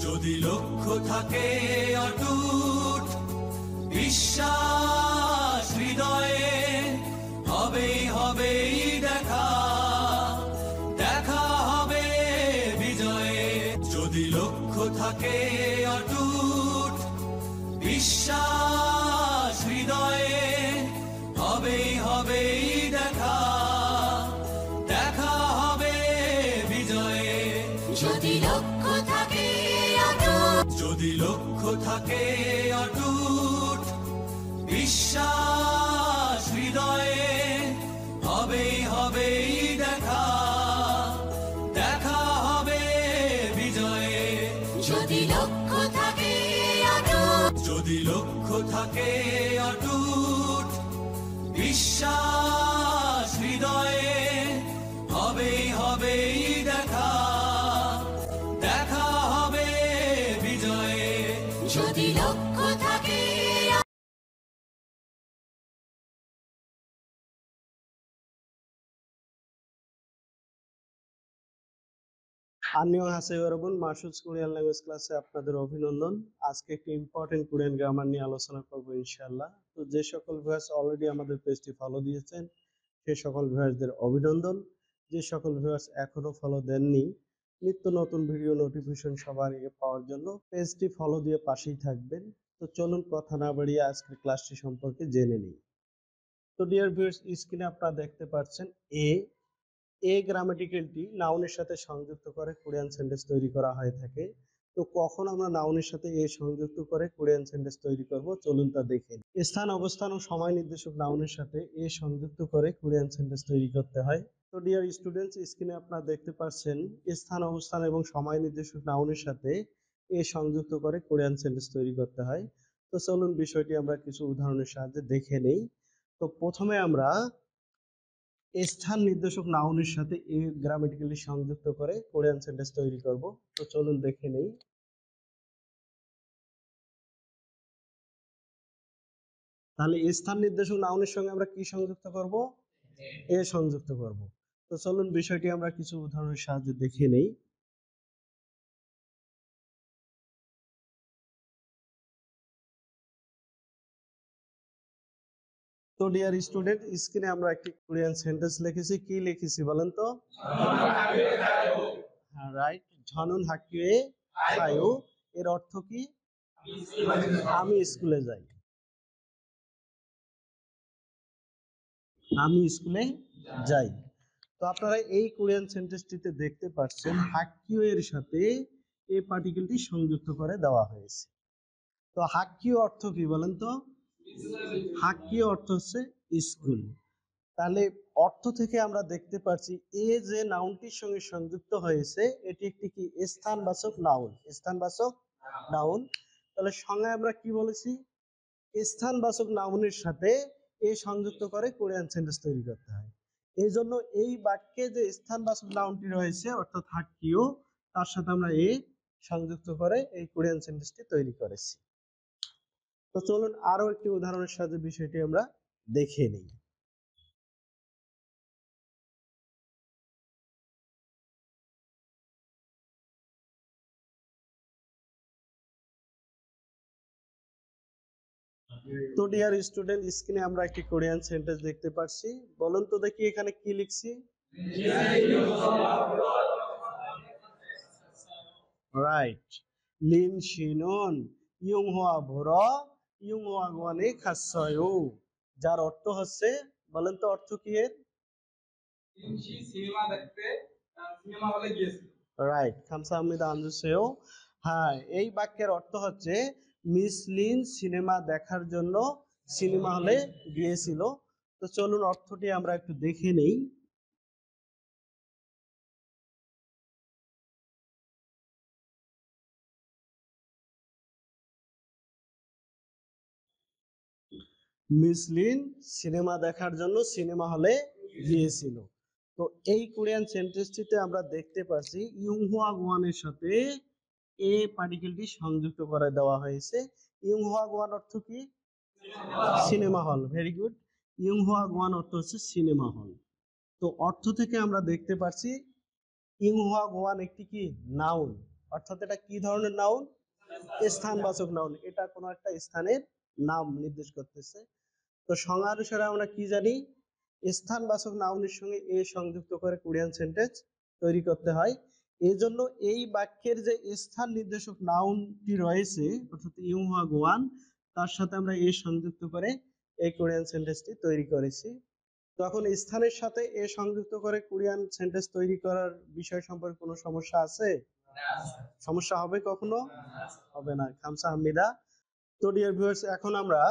যদি লক্ষ্য থাকে অটুট বিশ্বাস হৃদয়ে, হবেই হবেই দেখা, দেখা হবে বিজয়ে। যদি লক্ষ্য থাকে অটুট বিশ্বাস হৃদয়ে, হবেই হবেই দেখা, দেখা হবে বিজয়ে। যদি লক্ষ্য থাকে অটুট, যদি লক্ষ্য থাকে অটুট বিশ্বাস হৃদয়ে, হবেই হবেই দেখা, দেখা হবে বিজয়ে। যদি লক্ষ্য থাকে অটুট, যদি লক্ষ্য থাকে অটুট বিশ্বাস হৃদয়ে, হবেই হবেই দেখা, দেখা হবে বিজয়ে। যদি লক্ষ্য থাকে 안녕하세요 여러분, মাসুদস কোরিয়ান ল্যাঙ্গুয়েজ ক্লাসে আপনাদের অভিনন্দন। আজকে একটি ইম্পর্টেন্ট কোরিয়ান গ্রামার নিয়ে আলোচনা করব ইনশাআল্লাহ। তো যে সকল ভিউয়ার্স অলরেডি আমাদের পেজটি ফলো দিয়েছেন সেই সকল ভিউয়ার্সদের অভিনন্দন। যে সকল ভিউয়ার্স এখনো ফলো দেননি, নিত্য নতুন ভিডিও নোটিফিকেশন সবার আগে পাওয়ার জন্য পেজটি ফলো দিয়ে পাশেই থাকবেন। তো চলুন কথা না বাড়িয়ে আজকের ক্লাসটি সম্পর্কে জেনে নিই। তো ডিয়ার ভিউয়ার্স, স্ক্রিনে আপনারা দেখতে পাচ্ছেন এ গ্রামাটিক্যালটি নাউনের সাথে সংযুক্ত করে কোরিয়ান সেন্টেন্স তৈরি করা হয়ে থাকে। তো কখন আমরা নাউনের সাথে এ সংযুক্ত করে কোরিয়ান সেন্টেন্স তৈরি করব, চলুন তা দেখে নিই। স্থান, অবস্থান ও সময় নির্দেশক নাউনের সাথে এ সংযুক্ত করে কোরিয়ান সেন্টেন্স তৈরি করতে হয়। তো ডিয়ার স্টুডেন্টস, স্ক্রিনে আপনারা দেখতে পাচ্ছেন স্থান, অবস্থান এবং সময় নির্দেশক নাউনের সাথে এ সংযুক্ত করে কোরিয়ান সেন্টেন্স তৈরি করতে হয়। তো চলুন বিষয়টি আমরা কিছু উদাহরণের সাহায্যে দেখে নেই। তো প্রথমে আমরা স্থান নির্দেশক নাউনের সাথে এ গ্রামাটিক্যালি সংযুক্ত করে কোরিয়ান সেন্টেন্স তৈরি করব। তো চলুন দেখে নেই। তাহলে স্থান নির্দেশক নাউনের সঙ্গে আমরা কি সংযুক্ত করব? এ সংযুক্ত করব। তো চলুন বিষয়টি আমরা কিছু উদাহরণের সাহায্যে দেখে নেই। তো ডিয়ার স্টুডেন্ট, স্ক্রিনে আমরা একটি কোরিয়ান সেন্টেন্স লিখেছি। কি লিখেছি বলেন তো? হ্যাঁ, রাইট। ঝনুন হাকিয়ে খায়ু, এর অর্থ কি? আমি স্কুলে যাই। আমি স্কুলে যাই। তো আপনারা এই কোরিয়ান সেন্টেন্সটিতে দেখতে পাচ্ছেন হাক্কিও এর সাথে এই পার্টিকেলটি সংযুক্ত করে দেওয়া হয়েছে। তো হাক্কিও অর্থ কি বলেন তো? হাক্কিও অর্থ হচ্ছে স্কুল। তাহলে অর্থ থেকে আমরা দেখতে পাচ্ছি এ যে নাউনটির সঙ্গে সংযুক্ত হয়েছে এটি একটি কি স্থানবাচক নাউন। স্থানবাচক নাউন। তাহলে সংজ্ঞায় আমরা কি বলেছি? স্থানবাচক নাউনের সাথে এ সংযুক্ত করে কোরিয়ান সেন্টেন্স তৈরি করতে হয়। এই জন্য এই বাক্যে যে স্থানবাচক নাউনটি রয়েছে অর্থাৎ হাক্কিও, তার সাথে আমরা এ সংযুক্ত করে এই কোরিয়ান সেন্টেন্সটি তৈরি করেছি। তো চলুন আরো একটি উদাহরণের সাহায্যে বিষয়টি আমরা দেখে নিই। তো ডিয়ার স্টুডেন্ট, স্ক্রিনে আমরা একটি কোরিয়ান সেন্টেন্স দেখতে পাচ্ছি। বলুন তো দেখি এখানে কি লিখছি? রাইট। লিন শিনুন ইউংহোয়া ভোরা ইউংহোয়া গোয়ানে খাসয়ু, যার অর্থ হচ্ছে, বলেন তো অর্থ কি এর? সিনেমা দেখতে সিনেমা হলে গিয়েছিল। রাইট, খামসাহামিদা আনজুসেও। হ্যাঁ, এই বাক্যের অর্থ হচ্ছে মিস লিন সিনেমা দেখার জন্য সিনেমা হলে গিয়েছিল। তো চলুন অর্থটি আমরা একটু দেখে নেই। মিস লিন সিনেমা দেখার জন্য সিনেমা হলে গিয়েছিল। তো এই কোরিয়ান সেন্টেন্সটিতে আমরা দেখতে পাচ্ছি ইউংহোয়া গোয়ানের সাথে এ পার্টিকেলটি সংযুক্ত করে দেওয়া হয়েছে। ইউংহোয়া গোয়ান অর্থ কি? Cinema hall. Very good. ইউংহোয়া Goan অর্থ হচ্ছে সিনেমা হল। তো অর্থ থেকে আমরা দেখতে পাচ্ছি ইউংহোয়া গোয়ান একটি কি নাউন। অর্থাৎ এটা কি ধরনের নাউন? স্থানবাচক নাউন। এটা কোনো একটা স্থানের নাম নির্দেশ করতেছে। তো সংজ্ঞা অনুসারে আমরা কি জানি? স্থানবাচক নাউনের সঙ্গে এ সংযুক্ত করে কোরিয়ান সেন্টেন্স তৈরি করতে হয়। এই জন্য এই বাক্যের যে স্থান নির্দেশক নাউনটি রয়েছে অর্থাৎ ইউহা গোয়ান, তার সাথে আমরা এ সংযুক্ত করে এই কোরিয়ান সেন্টেন্সটি তৈরি করেছি। তখন স্থানের সাথে এ সংযুক্ত করে কোরিয়ান সেন্টেন্স তৈরি করার বিষয় সম্পর্কে কোনো সমস্যা আছে? সমস্যা হবে কখনো? হবে না। খামসা হামিদা। তো ডিয়ার ভিউয়ার্স, এখন আমরা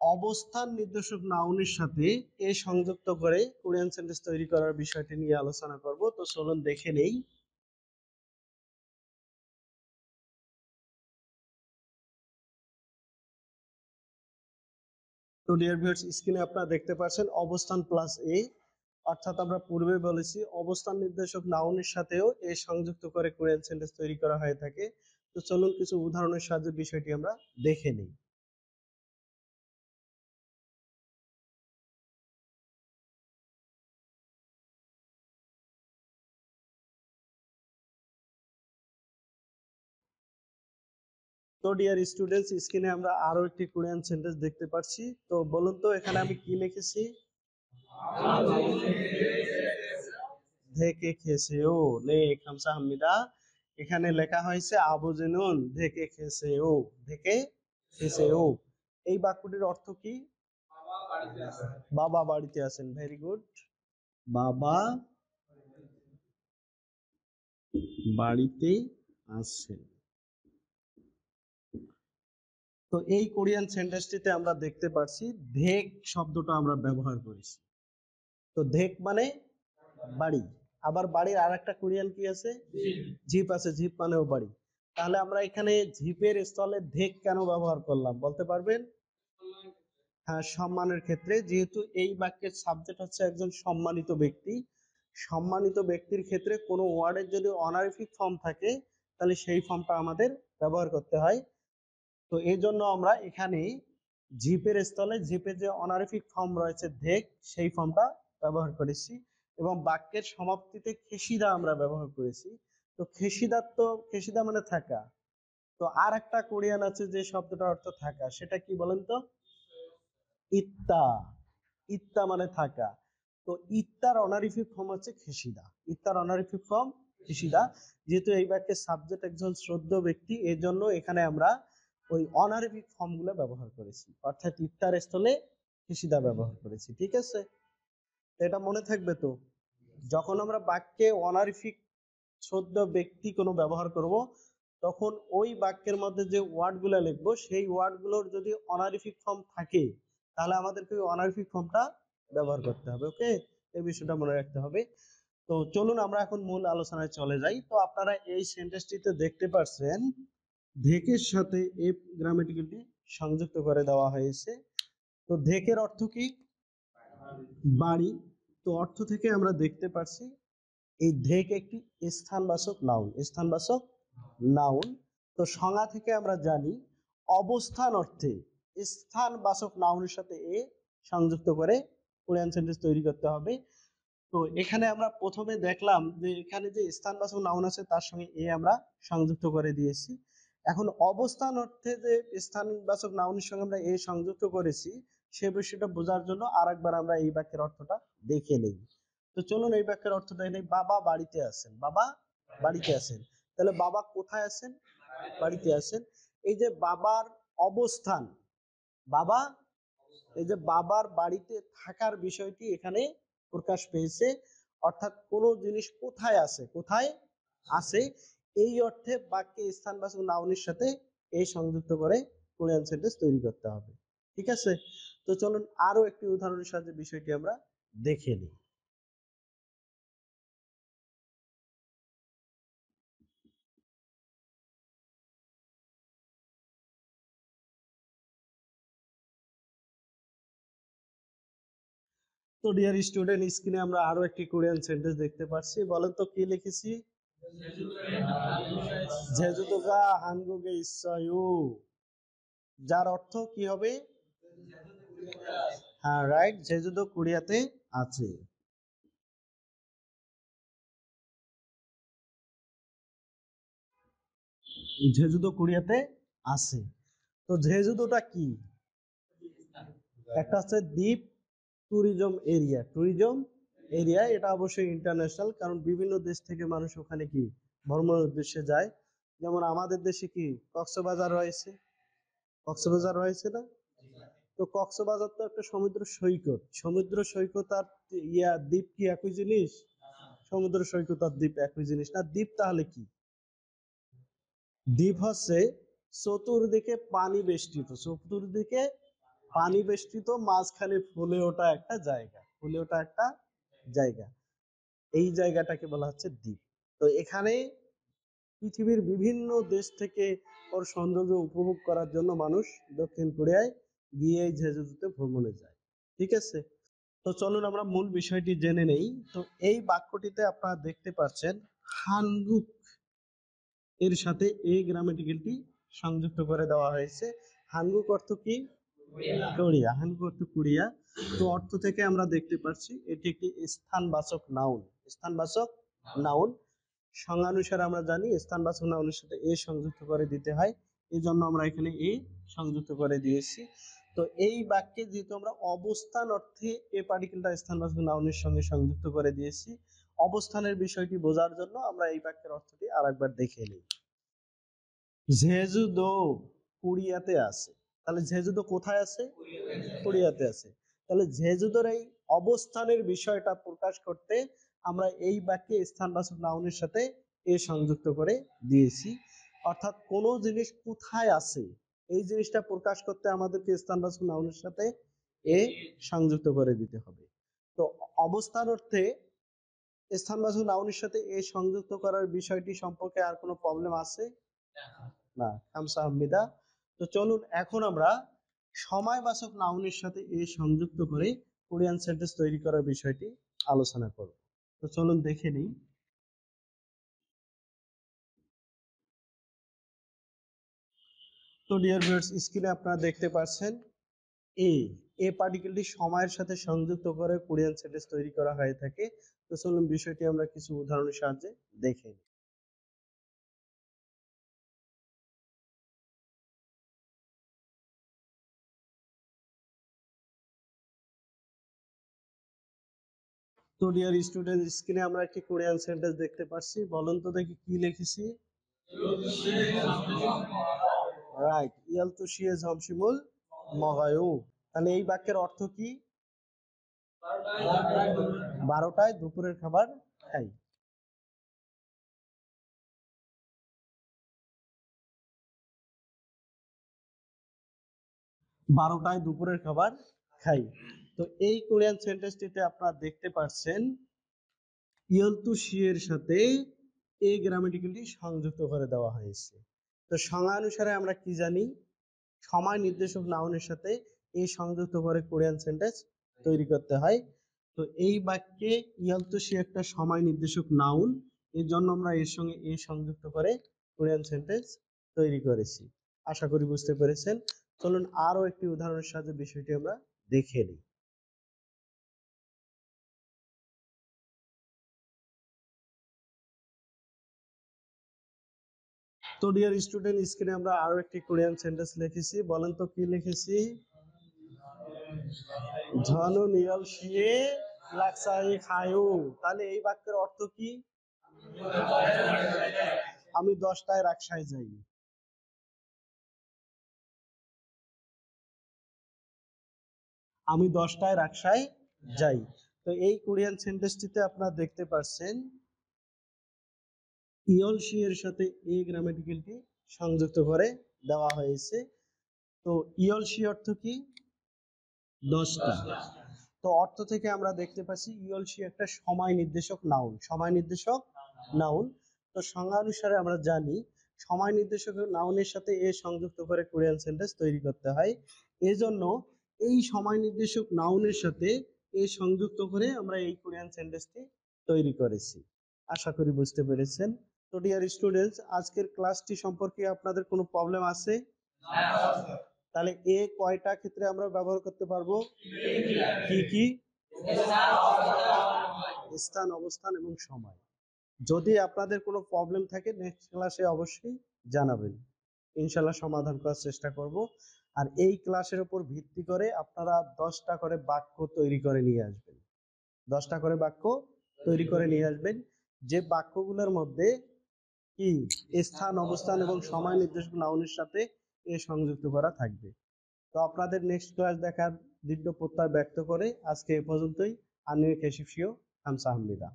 অবস্থান নির্দেশক নাউনের সাথে এ সংযুক্ত করে কোরিয়ান সেন্টেন্স তৈরি করার বিষয়টি নিয়ে আলোচনা করব। তো চলুন দেখে নেই। তো ডিয়ার ভিউয়ার্স, স্ক্রিনে আপনারা দেখতে পাচ্ছেন অবস্থান প্লাস এ, অর্থাৎ আমরা পূর্বে বলেছি অবস্থান নির্দেশক নাউনের সাথেও এ সংযুক্ত করে কোরিয়ান সেন্টেন্স তৈরি করা হয়ে থাকে। তো চলুন কিছু উদাহরণের সাহায্যে বিষয়টি আমরা দেখে নিই। তো ডিয়ার স্টুডেন্টস, স্ক্রিনে আমরা আরো একটি কোরিয়ান সেন্টেন্স দেখতে পাচ্ছি। তো বলুন তো এখানে আমি কি লিখেছি? ধেকে খেয়েছেও নে খামসা হামিদা। এখানে লেখা হয়েছে আবুজিনুন ধেকে খেয়েছেও, ধেকে খেয়েছেও। এই বাক্যটির অর্থ কি? বাবা বাড়িতে আছে। বাবা বাড়িতে আছেন। Very good. বাবা বাড়িতে আছেন। তো এই কোরিয়ান সেন্টেন্সটিতে আমরা দেখতে পাচ্ছি ধেক শব্দটা আমরা ব্যবহার করেছি। তো ধেক মানে বাড়ি। আবার বাড়ির আর একটা কোরিয়ান কি আছে? জিপ আছে। জিপ মানেও বাড়ি। তাহলে আমরা এখানে জিপের স্থলে ধেক কেন ব্যবহার করলাম বলতে পারবেন? হ্যাঁ, সম্মানের ক্ষেত্রে। যেহেতু এই বাক্যের সাবজেক্ট হচ্ছে একজন সম্মানিত ব্যক্তি, সম্মানিত ব্যক্তির ক্ষেত্রে কোনো ওয়ার্ডের যদি অনারিফিক ফর্ম থাকে তাহলে সেই ফর্মটা আমাদের ব্যবহার করতে হয়। তো এই জন্য আমরা এখানে জিপের স্থলে জিপের যে অনারিফিক ফর্ম রয়েছে ধেক, সেই ফর্মটা ব্যবহার করেছি। এবং বাক্যের সমাপ্তিতে খেসিদা আমরা ব্যবহার করেছি। তো খেসিদা মানে থাকা। তো আর একটা কোরিয়ান আছে যে শব্দটার অর্থ থাকা, সেটা কি বলেন তো? ইত্তা। ইত্তা মানে থাকা। তো ইত্তার অনারিফিক ফর্ম হচ্ছে খেসিদা। ইত্তার অনারিফিক ফর্ম খেসিদা। যেহেতু এই বাক্যের সাবজেক্ট একজন শ্রদ্ধেয় ব্যক্তি, এর জন্য এখানে আমরা ওই অনারিফিক ফর্ম গুলো ব্যবহার করেছি, অর্থাৎ ইত্তার স্থলে খেসিদা ব্যবহার করেছি। ঠিক আছে, তো এটা মনে থাকবে তো। যখন আমরা বাক্যে অনারিফিক শ্রদ্ধেয় ব্যক্তি কোনো ব্যবহার করব, তখন ওই বাক্যের মধ্যে যে ওয়ার্ডগুলো লিখবো সেই ওয়ার্ডগুলোর যদি অনারিফিক ফর্ম থাকে তাহলে আমাদেরকে ওই অনারিফিক ফর্মটা ব্যবহার করতে হবে। ওকে, এই বিষয়টা মনে রাখতে হবে। তো চলুন আমরা এখন মূল আলোচনায় চলে যাই। তো আপনারা এই সেন্টেন্সটিতে দেখতে পাচ্ছেন ধেকের সাথে এফ গ্রামেটিক্যালটি সংযুক্ত করে দেওয়া হয়েছে। তো ধেকের অর্থ কি? বাড়ি। তো অর্থ থেকে আমরা দেখতে পাচ্ছি এই ধেক একটি স্থানবাচক নাউন। স্থানবাচক নাউন। তো সংজ্ঞা থেকে আমরা জানি অবস্থান অর্থে স্থানবাচক নাউনের সাথে এ সংযুক্ত করে কোরিয়ান সেন্টেন্স তৈরি করতে হবে। তো এখানে আমরা প্রথমে দেখলাম যে এখানে যে স্থানবাচক নাউন আছে তার সঙ্গে এ আমরা সংযুক্ত করে দিয়েছি। এখন অবস্থান অর্থে যে স্থানবাচক নাউনের সঙ্গে আমরা এ সংযুক্ত করেছি সে বিষয়টা বোঝার জন্য আরেকবার আমরা এই বাক্যের অর্থটা দেখে নেই। তো চলুন এই বাক্যের অর্থ দেখে নেই। বাবা বাড়িতে আছেন। বাবা বাড়িতে আছেন। তাহলে বাবা কোথায় আছেন? বাড়িতে আছেন। এই যে বাবার অবস্থান, বাবা, এই যে বাবার বাড়িতে থাকার বিষয়টি এখানে প্রকাশ পেয়েছে। অর্থাৎ কোনো জিনিস কোথায় আছে, কোথায় আছে, এই অর্থে বাক্যে স্থানবাচক নাউনের সাথে এই সংযুক্ত করে কোরিয়ান সেন্টেন্স তৈরি করতে হবে। ঠিক আছে, তো চলুন আরো একটি উদাহরণের সাহায্যে বিষয়টি আমরা দেখে নিই। তো ডিয়ার স্টুডেন্ট, স্ক্রিনে আমরা আরো একটি কোরিয়ান সেন্টেন্স দেখতে পাচ্ছি। বলেন তো কি লিখেছি? জেজুদোগা হানগুগে ইসায়ু, যার অর্থ কি হবে? হ্যাঁ, রাইট, জেজুদো কোরিয়াতে আছে। জেজুদো কোরিয়াতে আছে। তো জেজুদোটা কি? একটা হচ্ছে দ্বীপ ট্যুরিজম এরিয়া, এটা অবশ্যই ইন্টারন্যাশনাল, কারণ বিভিন্ন দেশ থেকে মানুষ ওখানে কি ভ্রমণের উদ্দেশ্যে যায়। যেমন আমাদের দেশে কি কক্সবাজার রয়েছে না? তো কক্সবাজার তো একটা সমুদ্র সৈকত আর দ্বীপ কি একই জিনিস? সমুদ্র সৈকত আর দ্বীপ একই জিনিস না। দ্বীপ তাহলে কি? দ্বীপ হচ্ছে চতুর্দিকে পানি বেষ্টিত মাঝখানে ফুলে ওঠা একটা জায়গা, এই জায়গাটাকে বলা হচ্ছে দ্বীপ। তো এখানে পৃথিবীর বিভিন্ন দেশ থেকে ওর সৌন্দর্য উপভোগ করার জন্য মানুষ দক্ষিণ কোরিয়ায় গিয়ে এই জেজুদোতে ভ্রমণে যায়। ঠিক আছে, তো চলুন আমরা মূল বিষয়টি জেনে নেই। তো এই বাক্যটিতে আপনারা দেখতে পাচ্ছেন হানগুক এর সাথে এই গ্রামাটিক্যালটি সংযুক্ত করে দেওয়া হয়েছে। হানগুক অর্থ কি? কোরিয়া। হানগুক অর্থ কোরিয়া। তো অর্থ থেকে আমরা দেখতে পাচ্ছি এটি একটি স্থানবাচক নাউন। সংজ্ঞানুসারে আমরা জানি স্থানবাচক নাউনের সাথে এ সংযুক্ত করে দিতে হয়, এই জন্য আমরা এখানে এ সংযুক্ত করে দিয়েছি। তো এই বাক্যে যেহেতু আমরা অবস্থান অর্থে এ পার্টিকেলটা স্থানবাচক নাউনের সঙ্গে সংযুক্ত করে দিয়েছি, অবস্থানের বিষয়টি বোঝার জন্য আমরা এই বাক্যের অর্থটি আরেকবার দেখে নিই। জেজুদো কোরিয়াতে আছে। তাহলে জেজুদো কোথায় আছে? কোরিয়াতে আছে। তাহলে জেজুদোর এই অবস্থানের বিষয়টা প্রকাশ করতে আমরা এই বাক্যে স্থানবাচক নাউনের সাথে এ সংযুক্ত করে দিয়েছি। অর্থাৎ কোন জিনিস কোথায় আছে এই জিনিসটা প্রকাশ করতে আমাদেরকে স্থানবাচক নাউনের সাথে এ সংযুক্ত করে দিতে হবে। তো অবস্থান অর্থে স্থানবাচক নাউনের সাথে এ সংযুক্ত করার বিষয়টি সম্পর্কে আর কোনো প্রবলেম আছে না? কামসাহামিদা। তো চলুন এখন আমরা সময়বাচক নাউনের সাথে এ সংযুক্ত করে কোরিয়ান সেন্টেন্স তৈরি করার বিষয়টি আলোচনা করব। তো চলুন দেখে নিই। তো ডিয়ার ভিউয়ার্স, স্ক্রিনে আপনারা দেখতে পাচ্ছেন এ পার্টিকেলটি সময়ের সাথে সংযুক্ত করে কোরিয়ান সেন্টেন্স তৈরি করা হয়ে থাকে। তো চলুন বিষয়টি আমরা কিছু উদাহরণের সাহায্যে দেখে নিই। তো ডিয়ার স্টুডেন্ট, স্ক্রিনে আমরা একটি কোরিয়ান সেন্টেন্স দেখতে পাচ্ছি। বলুন তো দেখি কি লিখেছি। রাইট, ইয়ালতু শিয়ে ঝমশিমুল মগায়ু। তাহলে এই বাক্যের অর্থ কি? 12টায় দুপুরের খাবার খাই। তো এই কোরিয়ান সেন্টেন্সটিতে আপনারা দেখতে পাচ্ছেন ইয়লতু শিয়ের সাথে এই গ্রামাটিক্যালটি সংযুক্ত করে দেওয়া হয়েছে। তো সংজ্ঞা অনুসারে আমরা কি জানি? সময় নির্দেশক নাউনের সাথে এই সংযুক্ত করে কোরিয়ান সেন্টেন্স তৈরি করতে হয়। তো এই বাক্যে ইয়লতু শি একটা সময় নির্দেশক নাউন, এর জন্য আমরা এর সঙ্গে এই সংযুক্ত করে কোরিয়ান সেন্টেন্স তৈরি করেছি। আশা করি বুঝতে পেরেছেন। চলুন আরো একটি উদাহরণের সাহায্যে বিষয়টি আমরা দেখে নিই। তো ডিয়ার স্টুডেন্ট, স্ক্রিনে আমরা আরো একটি কোরিয়ান সেন্টেন্স লিখেছি। বলেন তো কি লিখেছি? ঝনু নিয়ল শিয়ে লাক্সাই খায়ু। তাহলে এই বাক্যের অর্থ কি? আমি 10টায় রাকসায় যাই। তো এই কোরিয়ান সেন্টেন্সটিতে আপনারা দেখতে পাচ্ছেন ইয়ল শি এর সাথে এই গ্রামাটিক্যালটি সংযুক্ত করে দেওয়া হয়েছে। তো ইয়ল শি অর্থ কি? 10টা। তো অর্থ থেকে আমরা দেখতে পাচ্ছি ইয়ল শি একটা সময় নির্দেশক নাউন। তো সংজ্ঞা অনুসারে আমরা জানি সময় নির্দেশক নাউনের সাথে এ সংযুক্ত করে কোরিয়ান সেন্টেন্স তৈরি করতে হয়। এজন্য এই সময় নির্দেশক নাউনের সাথে এ সংযুক্ত করে আমরা এই কোরিয়ান সেন্টেন্সটি তৈরি করেছি। আশা করি বুঝতে পেরেছেন। তো ডিয়ার স্টুডেন্টস, আজকের ক্লাসটি সম্পর্কে আপনাদের কোনো প্রবলেম আছে? তাহলে এ কয়টা ক্ষেত্রে আমরা ব্যবহার করতে পারবো? কি কি? স্থান, অবস্থান এবং সময়। যদি আপনাদের কোনো প্রবলেম থাকে নেক্সট ক্লাসে অবশ্যই জানাবেন, ইনশাল্লাহ সমাধান করার চেষ্টা করব। আর এই ক্লাসের উপর ভিত্তি করে আপনারা 10টা করে বাক্য তৈরি করে নিয়ে আসবেন, 10টা করে বাক্য তৈরি করে নিয়ে আসবেন, যে বাক্যগুলোর মধ্যে কি স্থান, অবস্থান এবং সময় নির্দেশক নাউনের সাথে এ সংযুক্ত করা থাকবে। তো আপনাদের নেক্সট ক্লাস দেখার দৃঢ় প্রত্যয় ব্যক্ত করে আজকে এ পর্যন্তই। আনিয়ে কেশিফিও হামসা হামবিদা।